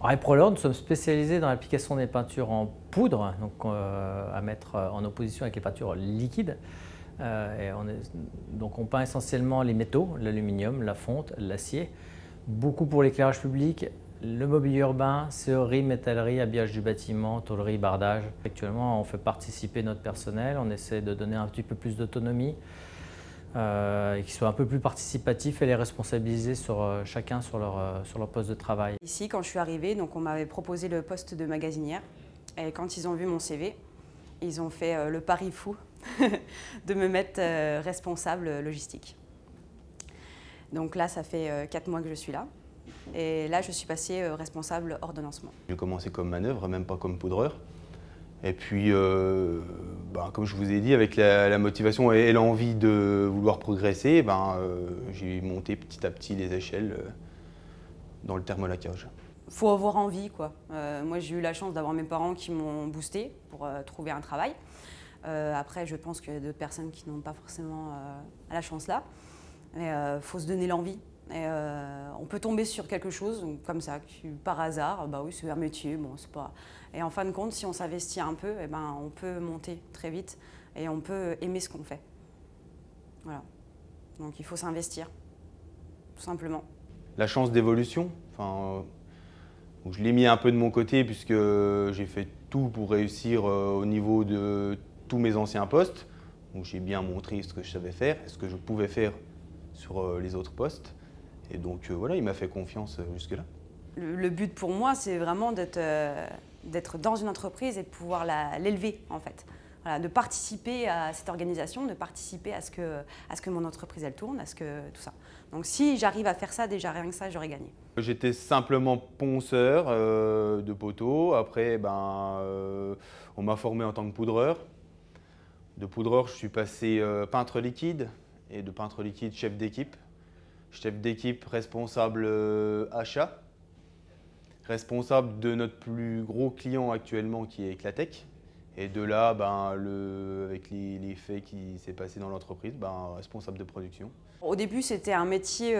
Alors, Eprolor, nous sommes spécialisés dans l'application des peintures en poudre, donc à mettre en opposition avec les peintures liquides. Donc on peint essentiellement les métaux, l'aluminium, la fonte, l'acier, beaucoup pour l'éclairage public, le mobilier urbain, serrurerie, métallerie, habillage du bâtiment, tôlerie, bardage. Actuellement, on fait participer notre personnel, on essaie de donner un petit peu plus d'autonomie, et qu'ils soient un peu plus participatifs et les responsabiliser chacun sur leur poste de travail. Ici, quand je suis arrivée, donc on m'avait proposé le poste de magasinière. Et quand ils ont vu mon CV, ils ont fait le pari fou de me mettre responsable logistique. Donc là, ça fait 4 mois que je suis là. Et là, je suis passée responsable ordonnancement. J'ai commencé comme manœuvre, même pas comme poudreur. Et puis, comme je vous ai dit, avec la motivation et l'envie de vouloir progresser, j'ai monté petit à petit les échelles dans le thermolaquage. Faut avoir envie, quoi. Moi, j'ai eu la chance d'avoir mes parents qui m'ont boosté pour trouver un travail. Après, je pense qu'il y a d'autres personnes qui n'ont pas forcément la chance là. Mais faut se donner l'envie. Et on peut tomber sur quelque chose comme ça, par hasard, bah oui, c'est un métier, bon, c'est pas. Et en fin de compte, si on s'investit un peu, on peut monter très vite et on peut aimer ce qu'on fait. Voilà. Donc il faut s'investir, tout simplement. La chance d'évolution, je l'ai mis un peu de mon côté puisque j'ai fait tout pour réussir au niveau de tous mes anciens postes. Donc j'ai bien montré ce que je savais faire et ce que je pouvais faire sur les autres postes. Et donc voilà, il m'a fait confiance jusque-là. Le but pour moi, c'est vraiment d'être dans une entreprise et de pouvoir l'élever en fait. Voilà, de participer à cette organisation, de participer à ce que mon entreprise elle tourne, à ce que tout ça. Donc si j'arrive à faire ça, déjà rien que ça, j'aurais gagné. J'étais simplement ponceur de poteaux. Après, on m'a formé en tant que poudreur. De poudreur, je suis passé peintre liquide et de peintre liquide, chef d'équipe. Chef d'équipe responsable achat, responsable de notre plus gros client actuellement qui est Eclatec. Et de là, avec les faits qui s'est passé dans l'entreprise, responsable de production. Au début, c'était un métier,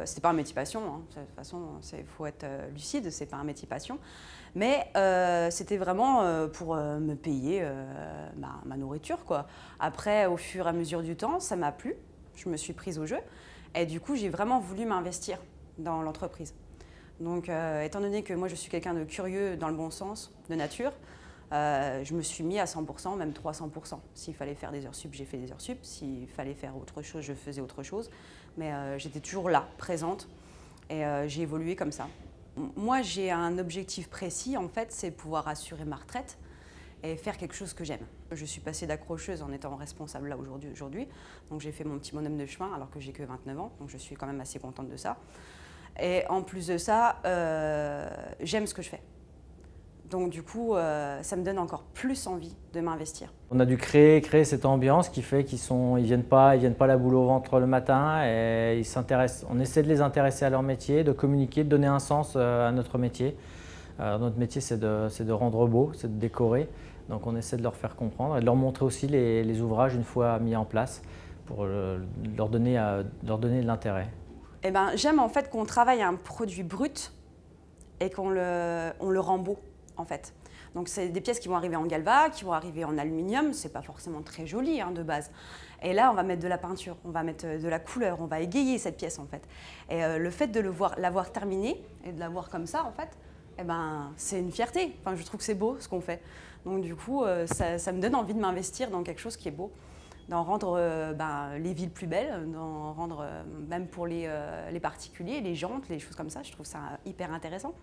c'était pas un métier passion. Hein. De toute façon, il faut être lucide, c'est pas un métier passion. Mais c'était vraiment pour me payer ma nourriture, quoi. Après, au fur et à mesure du temps, ça m'a plu. Je me suis prise au jeu. Et du coup, j'ai vraiment voulu m'investir dans l'entreprise. Donc, étant donné que moi, je suis quelqu'un de curieux dans le bon sens, de nature, je me suis mis à 100%, même 300%. S'il fallait faire des heures sup, j'ai fait des heures sup. S'il fallait faire autre chose, je faisais autre chose. Mais j'étais toujours là, présente. Et j'ai évolué comme ça. Moi, j'ai un objectif précis, en fait, c'est pouvoir assurer ma retraite et faire quelque chose que j'aime. Je suis passée d'accrocheuse en étant responsable là aujourd'hui. Donc j'ai fait mon petit bonhomme de chemin alors que j'ai que 29 ans. Donc je suis quand même assez contente de ça. Et en plus de ça, j'aime ce que je fais. Donc du coup, ça me donne encore plus envie de m'investir. On a dû créer cette ambiance qui fait qu'ils viennent pas la boule au ventre le matin et ils s'intéressent. On essaie de les intéresser à leur métier, de communiquer, de donner un sens à notre métier. Notre métier, c'est de rendre beau, c'est de décorer. Donc on essaie de leur faire comprendre et de leur montrer aussi les ouvrages une fois mis en place pour leur donner de l'intérêt. J'aime en fait qu'on travaille un produit brut et on le rend beau en fait. Donc c'est des pièces qui vont arriver en galva, qui vont arriver en aluminium, c'est pas forcément très joli de base. Et là on va mettre de la peinture, on va mettre de la couleur, on va égayer cette pièce en fait. Et le fait de l'avoir terminée et de la voir comme ça en fait, c'est une fierté. Enfin, je trouve que c'est beau ce qu'on fait. Donc du coup, ça me donne envie de m'investir dans quelque chose qui est beau, d'en rendre les villes plus belles, d'en rendre même pour les particuliers, les jantes, les choses comme ça. Je trouve ça hyper intéressant.